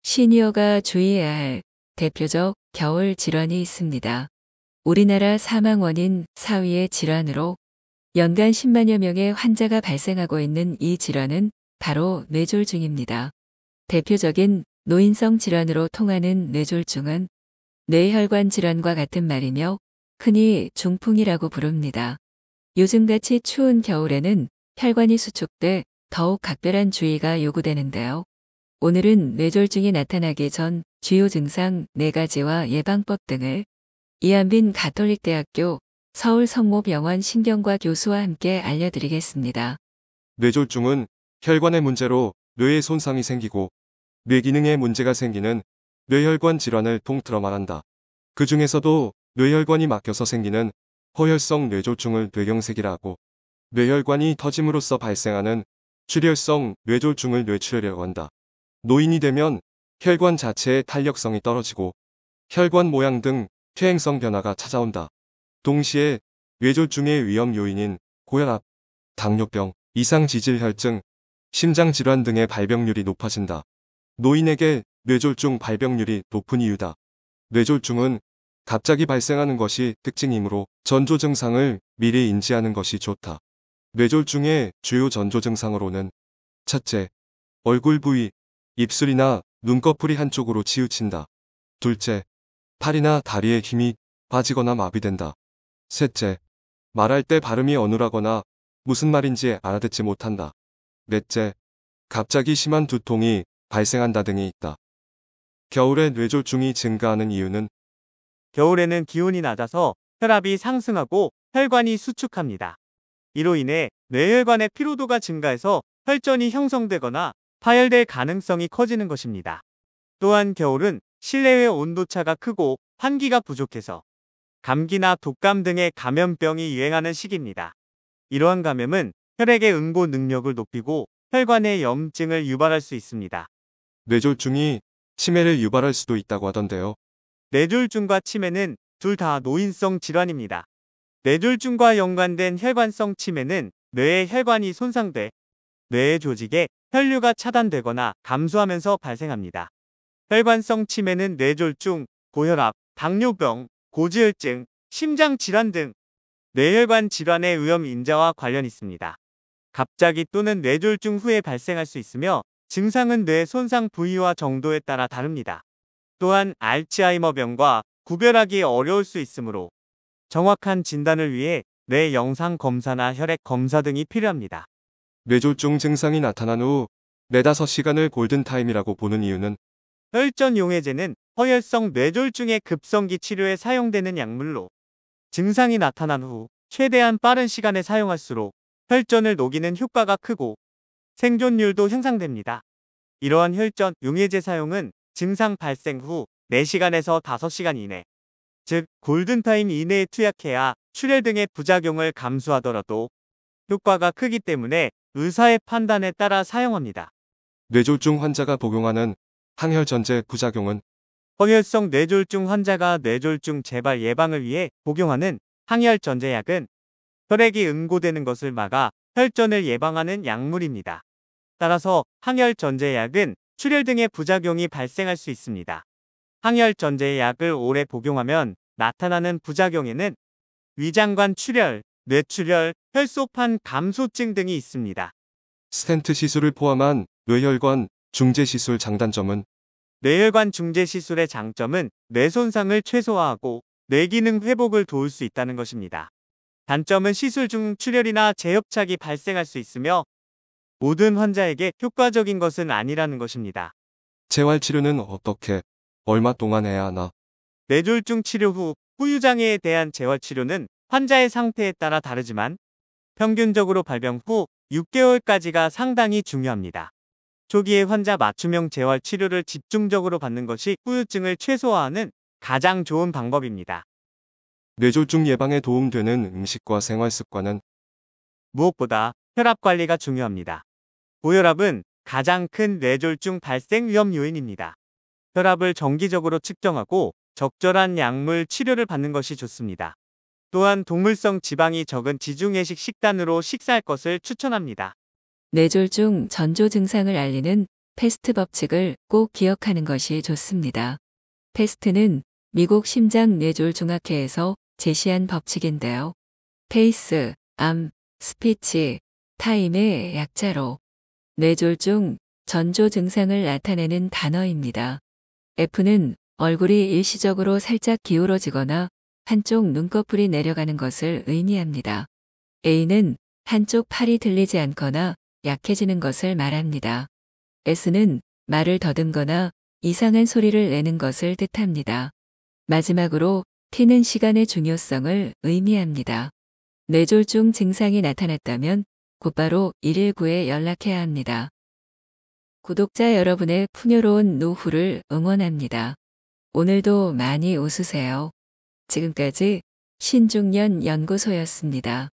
시니어가 주의해야 할 대표적 겨울 질환이 있습니다. 우리나라 사망 원인 4위의 질환으로 연간 10만여 명의 환자가 발생하고 있는 이 질환은 바로 뇌졸중입니다. 대표적인 노인성 질환으로 통하는 뇌졸중은 뇌혈관 질환과 같은 말이며 흔히 중풍이라고 부릅니다. 요즘같이 추운 겨울에는 혈관이 수축돼 더욱 각별한 주의가 요구되는데요. 오늘은 뇌졸중이 나타나기 전 주요 증상 4가지와 예방법 등을 이한빈 가톨릭대학교 서울성모병원 신경과 교수와 함께 알려드리겠습니다. 뇌졸중은 혈관의 문제로 뇌에 손상이 생기고 뇌 기능에 문제가 생기는 뇌혈관 질환을 통틀어 말한다. 그 중에서도 뇌혈관이 막혀서 생기는 허혈성 뇌졸중을 뇌경색이라 하고 뇌혈관이 터짐으로써 발생하는 출혈성 뇌졸중을 뇌출혈이라고 한다. 노인이 되면 혈관 자체의 탄력성이 떨어지고 혈관 모양 등 퇴행성 변화가 찾아온다. 동시에 뇌졸중의 위험 요인인 고혈압, 당뇨병, 이상지질혈증, 심장질환 등의 발병률이 높아진다. 노인에게 뇌졸중 발병률이 높은 이유다. 뇌졸중은 갑자기 발생하는 것이 특징이므로 전조 증상을 미리 인지하는 것이 좋다. 뇌졸중의 주요 전조 증상으로는 첫째, 얼굴 부위, 입술이나 눈꺼풀이 한쪽으로 치우친다. 둘째, 팔이나 다리에 힘이 빠지거나 마비된다. 셋째, 말할 때 발음이 어눌하거나 무슨 말인지 알아듣지 못한다. 넷째, 갑자기 심한 두통이 발생한다 등이 있다. 겨울에 뇌졸중이 증가하는 이유는 겨울에는 기온이 낮아서 혈압이 상승하고 혈관이 수축합니다. 이로 인해 뇌혈관의 피로도가 증가해서 혈전이 형성되거나 파열될 가능성이 커지는 것입니다. 또한 겨울은 실내외 온도차가 크고 환기가 부족해서 감기나 독감 등의 감염병이 유행하는 시기입니다. 이러한 감염은 혈액의 응고 능력을 높이고 혈관의 염증을 유발할 수 있습니다. 뇌졸중이 치매를 유발할 수도 있다고 하던데요. 뇌졸중과 치매는 둘 다 노인성 질환입니다. 뇌졸중과 연관된 혈관성 치매는 뇌의 혈관이 손상돼 뇌의 조직에 혈류가 차단되거나 감소하면서 발생합니다. 혈관성 치매는 뇌졸중, 고혈압, 당뇨병, 고지혈증, 심장질환 등 뇌혈관 질환의 위험 인자와 관련 있습니다. 갑자기 또는 뇌졸중 후에 발생할 수 있으며 증상은 뇌 손상 부위와 정도에 따라 다릅니다. 또한 알츠하이머병과 구별하기 어려울 수 있으므로 정확한 진단을 위해 뇌 영상 검사나 혈액 검사 등이 필요합니다. 뇌졸중 증상이 나타난 후 4~5시간을 골든타임이라고 보는 이유는 혈전 용해제는 허혈성 뇌졸중의 급성기 치료에 사용되는 약물로 증상이 나타난 후 최대한 빠른 시간에 사용할수록 혈전을 녹이는 효과가 크고 생존율도 향상됩니다. 이러한 혈전 용해제 사용은 증상 발생 후 4시간에서 5시간 이내, 즉 골든타임 이내에 투약해야 출혈 등의 부작용을 감수하더라도 효과가 크기 때문에 의사의 판단에 따라 사용합니다. 뇌졸중 환자가 복용하는 항혈전제 부작용은 허혈성 뇌졸중 환자가 뇌졸중 재발 예방을 위해 복용하는 항혈전제약은 혈액이 응고되는 것을 막아 혈전을 예방하는 약물입니다. 따라서 항혈전제약은 출혈 등의 부작용이 발생할 수 있습니다. 항혈전제약을 오래 복용하면 나타나는 부작용에는 위장관 출혈, 뇌출혈, 혈소판 감소증 등이 있습니다. 스텐트 시술을 포함한 뇌혈관 중재 시술 장단점은 뇌혈관 중재 시술의 장점은 뇌 손상을 최소화하고 뇌 기능 회복을 도울 수 있다는 것입니다. 단점은 시술 중 출혈이나 재협착이 발생할 수 있으며 모든 환자에게 효과적인 것은 아니라는 것입니다. 재활치료는 어떻게, 얼마 동안 해야 하나? 뇌졸중 치료 후 후유장애에 대한 재활치료는 환자의 상태에 따라 다르지만 평균적으로 발병 후 6개월까지가 상당히 중요합니다. 초기에 환자 맞춤형 재활치료를 집중적으로 받는 것이 후유증을 최소화하는 가장 좋은 방법입니다. 뇌졸중 예방에 도움되는 음식과 생활습관은 무엇보다 혈압 관리가 중요합니다. 고혈압은 가장 큰 뇌졸중 발생 위험 요인입니다. 혈압을 정기적으로 측정하고 적절한 약물 치료를 받는 것이 좋습니다. 또한 동물성 지방이 적은 지중해식 식단으로 식사할 것을 추천합니다. 뇌졸중 전조 증상을 알리는 패스트 법칙을 꼭 기억하는 것이 좋습니다. 패스트는 미국 심장뇌졸중학회에서 제시한 법칙인데요. 페이스, 암, 스피치, 타임의 약자로 뇌졸중, 전조 증상을 나타내는 단어입니다. F는 얼굴이 일시적으로 살짝 기울어지거나 한쪽 눈꺼풀이 내려가는 것을 의미합니다. A는 한쪽 팔이 들리지 않거나 약해지는 것을 말합니다. S는 말을 더듬거나 이상한 소리를 내는 것을 뜻합니다. 마지막으로 T는 시간의 중요성을 의미합니다. 뇌졸중 증상이 나타났다면 곧바로 119에 연락해야 합니다. 구독자 여러분의 풍요로운 노후를 응원합니다. 오늘도 많이 웃으세요. 지금까지 신중년 연구소였습니다.